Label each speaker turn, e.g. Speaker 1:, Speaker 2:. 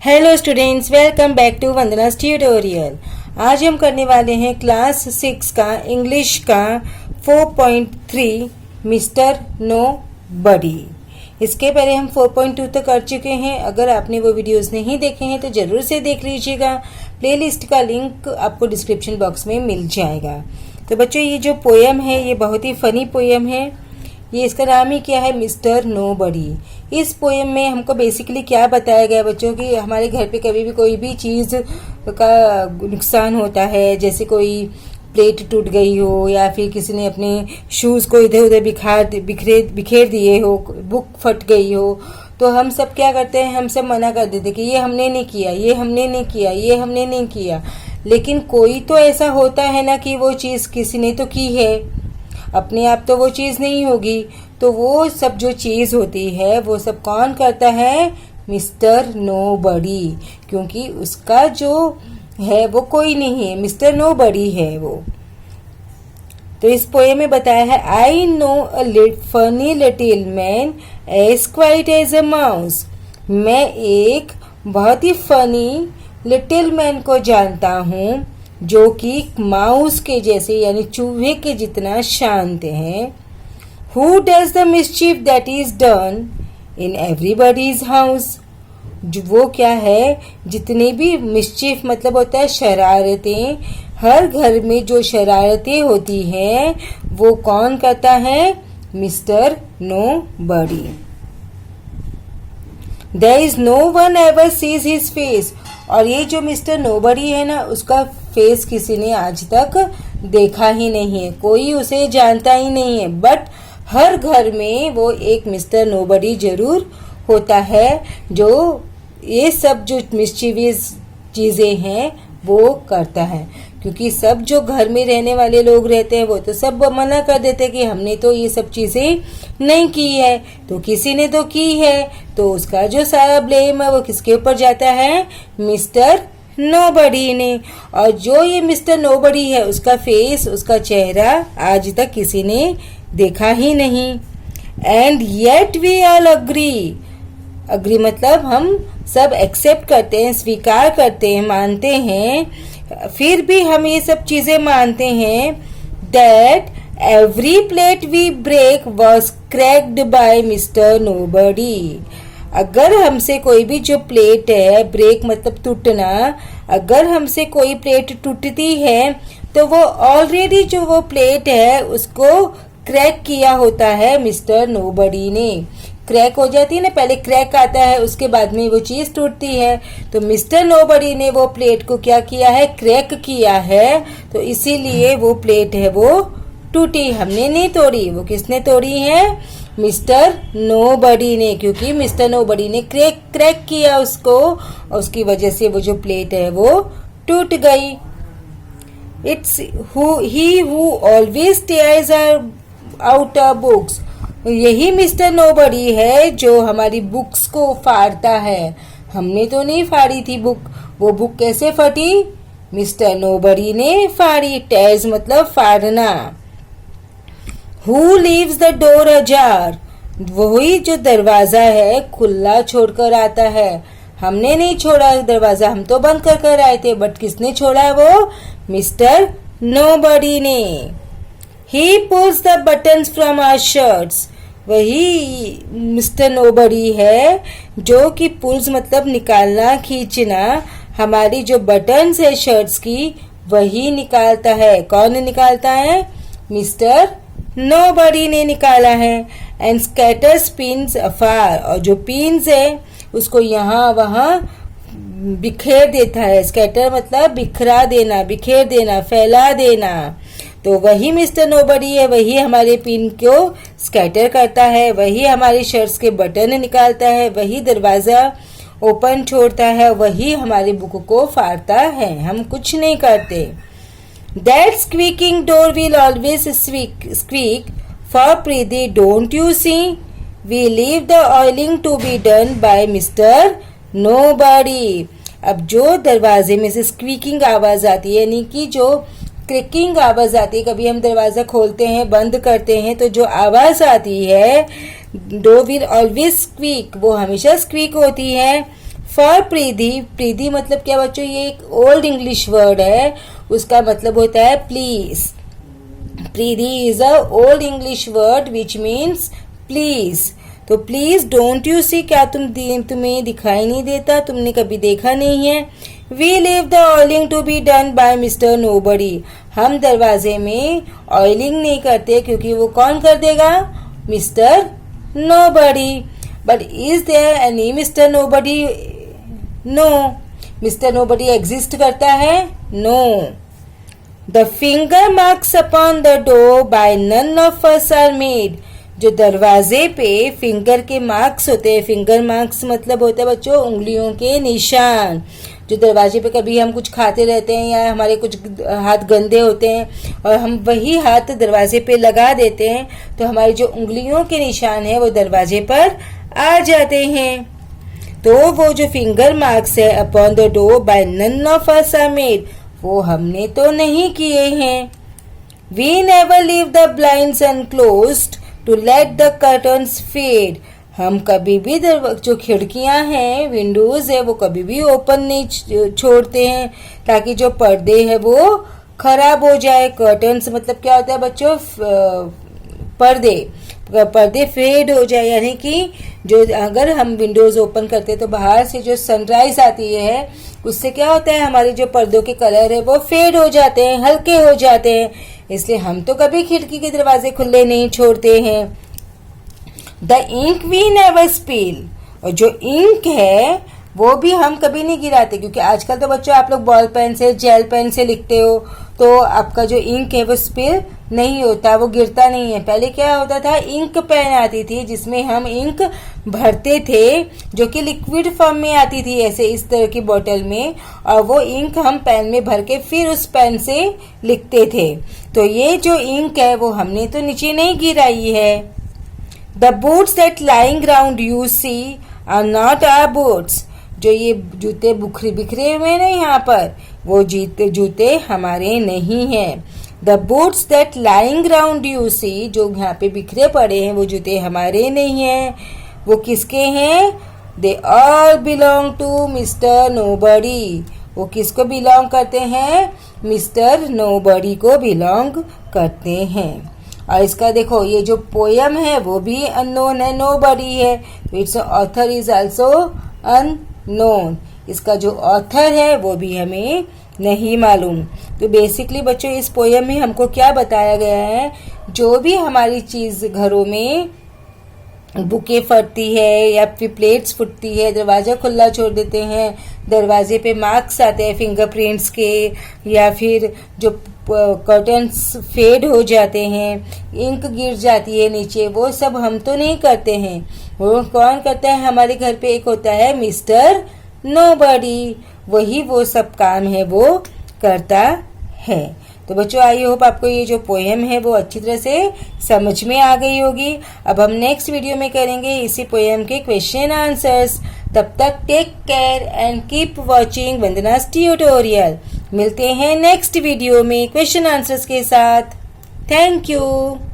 Speaker 1: Hello students, welcome back to Vandana's tutorial. आज हम करने वाले हैं क्लास 6 का इंग्लिश का 4.3 मिस्टर नो बडी। इसके पहले हम 4.2 तक कर चुके हैं। अगर आपने वो वीडियोस नहीं देखे हैं तो ज़रूर से देख लीजिएगा। प्लेलिस्ट का लिंक आपको डिस्क्रिप्शन बॉक्स में मिल जाएगा। तो बच्चों, ये जो पोएम है ये बहुत ही फ़नी पोएम है। ये इसका नाम ही क्या है, मिस्टर नोबडी। इस पोएम में हमको बेसिकली क्या बताया गया बच्चों कि हमारे घर पे कभी भी कोई भी चीज़ का नुकसान होता है, जैसे कोई प्लेट टूट गई हो या फिर किसी ने अपने शूज़ को इधर उधर बिखेर दिए हो, बुक फट गई हो, तो हम सब क्या करते हैं, हम सब मना कर देते कि ये हमने नहीं किया, ये हमने नहीं किया, ये हमने नहीं किया। लेकिन कोई तो ऐसा होता है ना कि वो चीज़ किसी ने तो की है, अपने आप तो वो चीज़ नहीं होगी। तो वो सब जो चीज़ होती है वो सब कौन करता है, मिस्टर नोबडी, क्योंकि उसका जो है वो कोई नहीं है, मिस्टर नोबडी है वो। तो इस पोएम में बताया है, I know a funny little man as quiet as a mouse. मैं एक बहुत ही फनी लिटिल मैन को जानता हूँ जो कि माउस के जैसे यानी चूहे के जितना शांत हैं। Who does the mischief that is done in everybody's house? जो वो क्या है, जितनी भी मिस्चीफ मतलब होता है शरारतें, हर घर में जो शरारतें होती हैं वो कौन करता है, mister nobody. There is no one ever sees his face। और ये जो मिस्टर नोबडी है ना, उसका फेस किसी ने आज तक देखा ही नहीं है, कोई उसे जानता ही नहीं है। बट हर घर में वो एक मिस्टर नोबडी जरूर होता है जो ये सब जो मिस्चीवियस चीज़ें हैं वो करता है। क्योंकि सब जो घर में रहने वाले लोग रहते हैं वो तो सब मना कर देते हैं कि हमने तो ये सब चीज़ें नहीं की है, तो किसी ने तो की है। तो उसका जो सारा ब्लेम है वो किसके ऊपर जाता है, मिस्टर नोबडी ने। और जो ये मिस्टर नोबडी है उसका फेस, उसका चेहरा आज तक किसी ने देखा ही नहीं। And yet we all agree. Agree मतलब हम सब एक्सेप्ट करते हैं, स्वीकार करते हैं, मानते हैं, फिर भी हम ये सब चीज़ें मानते हैं that every plate we break was cracked by Mr Nobody. अगर हमसे कोई भी जो प्लेट है, ब्रेक मतलब टूटना, अगर हमसे कोई प्लेट टूटती है तो वो ऑलरेडी जो वो प्लेट है उसको क्रैक किया होता है मिस्टर नोबडी ने। क्रैक हो जाती है ना, पहले क्रैक आता है उसके बाद में वो चीज़ टूटती है। तो मिस्टर नोबडी ने वो प्लेट को क्या किया है, क्रैक किया है। तो इसीलिए वो प्लेट है वो टूटी, हमने नहीं तोड़ी। वो किसने तोड़ी है, मिस्टर नोबडी ने, क्योंकि मिस्टर नोबडी ने क्रैक किया उसको, और उसकी वजह से वो जो प्लेट है वो टूट गई। It's he who always tears out a books. यही मिस्टर नोबडी है जो हमारी बुक्स को फाड़ता है। हमने तो नहीं फाड़ी थी बुक। वो बुक कैसे फटी, मिस्टर नोबडी ने फाड़ी। टेयर्स मतलब फाड़ना। Who leaves the door ajar? वही जो दरवाजा है खुला छोड़कर आता है। हमने नहीं छोड़ा दरवाजा, हम तो बंद कर आए थे, बट किसने छोड़ा, वो मिस्टर नोबडी ने। He pulls the buttons from our shirts। वही मिस्टर नोबडी है जो कि पुल्स मतलब निकालना, खींचना, हमारी जो बटन्स है शर्ट्स की वही निकालता है। कौन निकालता है, मिस्टर नोबडी ने निकाला है। एंड स्कैटर्स पिन्स अफार। और जो पिन्स है उसको यहाँ वहाँ बिखेर देता है। स्कैटर मतलब बिखरा देना, बिखेर देना, फैला देना। तो वही मिस्टर नोबडी है, वही हमारे पिन को स्कैटर करता है, वही हमारी शर्ट्स के बटन निकालता है, वही दरवाज़ा ओपन छोड़ता है, वही हमारी बुक को फाड़ता है। हम कुछ नहीं करते। That squeaking door will always squeak for Preeti, don't you see? We leave the oiling to be done by Mr. Nobody। अब जो दरवाजे में से स्क्वीकिंग आवाज़ आती है, यानी कि जो क्रिकिंग आवाज़ आती है, कभी हम दरवाज़ा खोलते हैं, बंद करते हैं, तो जो आवाज़ आती है, डोर विल ऑलवेज स्क्वीक, वो हमेशा स्क्वीक होती है फॉर प्रीति, प्रीति मतलब क्या बच्चों, ये एक ओल्ड इंग्लिश वर्ड है, उसका मतलब होता है please. Preeti is a old English word which means please. तो प्लीज डोंट यू सी, क्या तुम्हें दिखाई नहीं देता, तुमने कभी देखा नहीं है। We leave the oiling to be done by Mr Nobody, हम दरवाजे में ऑयलिंग नहीं करते क्योंकि वो कौन कर देगा, Mr Nobody. But is there any Mr Nobody, no, Mr Nobody exist करता है, no. The finger marks upon the door by none of us are made, जो दरवाजे पे फिंगर के मार्क्स होते हैं, फिंगर मार्क्स मतलब होता है बच्चों उंगलियों के निशान। जो दरवाजे पे कभी हम कुछ खाते रहते हैं या हमारे कुछ हाथ गंदे होते हैं और हम वही हाथ दरवाजे पे लगा देते हैं तो हमारी जो उंगलियों के निशान है वो दरवाजे पर आ जाते हैं। तो वो जो फिंगर मार्क्स है upon the door by none of us are made, वो हमने तो नहीं किए हैं। We never leave the blinds unclosed to let the curtains fade, हम कभी भी जो खिड़कियां हैं, विंडोज है, वो कभी भी ओपन नहीं छोड़ते हैं ताकि जो पर्दे हैं वो खराब हो जाए। कर्टन्स मतलब क्या होता है बच्चों, पर्दे फेड हो जाए, यानी कि जो अगर हम विंडोज ओपन करते हैं तो बाहर से जो सनराइज आती है उससे क्या होता है, हमारे जो पर्दों के कलर है वो फेड हो जाते हैं, हल्के हो जाते हैं। इसलिए हम तो कभी खिड़की के दरवाजे खुले नहीं छोड़ते हैं। The ink we never spill, और जो इंक है वो भी हम कभी नहीं गिराते, क्योंकि आजकल तो बच्चों आप लोग बॉल पेन से, जेल पेन से लिखते हो तो आपका जो इंक है वो स्पिल नहीं होता, वो गिरता नहीं है। पहले क्या होता था, इंक पेन आती थी जिसमें हम इंक भरते थे, जो कि लिक्विड फॉर्म में आती थी ऐसे इस तरह की बोतल में, और वो इंक हम पेन में भर के फिर उस पेन से लिखते थे। तो ये जो इंक है वो हमने तो नीचे नहीं गिराई है। The boots that lying ground you see are not our boots, जो ये जूते बिखरे हुए हैं यहाँ पर, वो जूते हमारे नहीं हैं। The boots that lying ground you see, जो यहाँ पे बिखरे पड़े हैं वो जूते हमारे नहीं हैं। वो किसके हैं, they all belong to Mr Nobody, वो किसको बिलोंग करते हैं, मिस्टर नोबडी को बिलोंग करते हैं। और इसका देखो ये जो पोयम है वो भी अननोन है, नोबडी है, तो it's author is also unknown, इसका जो ऑथर है वो भी हमें नहीं मालूम। तो बेसिकली बच्चों इस पोयम में हमको क्या बताया गया है, जो भी हमारी चीज घरों में बुके फटती है या फिर प्लेट्स फुटती है, दरवाजा खुला छोड़ देते हैं, दरवाजे पे मार्क्स आते हैं फिंगरप्रिंट्स के, या फिर जो कर्टन्स फेड हो जाते हैं, इंक गिर जाती है नीचे, वो सब हम तो नहीं करते हैं। वो कौन करता है, हमारे घर पे एक होता है मिस्टर नोबडी, वही वो सब काम है वो करता है। तो बच्चों आई होप आपको ये जो पोएम है वो अच्छी तरह से समझ में आ गई होगी। अब हम नेक्स्ट वीडियो में करेंगे इसी पोएम के क्वेश्चन आंसर्स। तब तक take care and keep watching Vandana's tutorial. मिलते हैं नेक्स्ट वीडियो में क्वेश्चन आंसर्स के साथ। Thank you.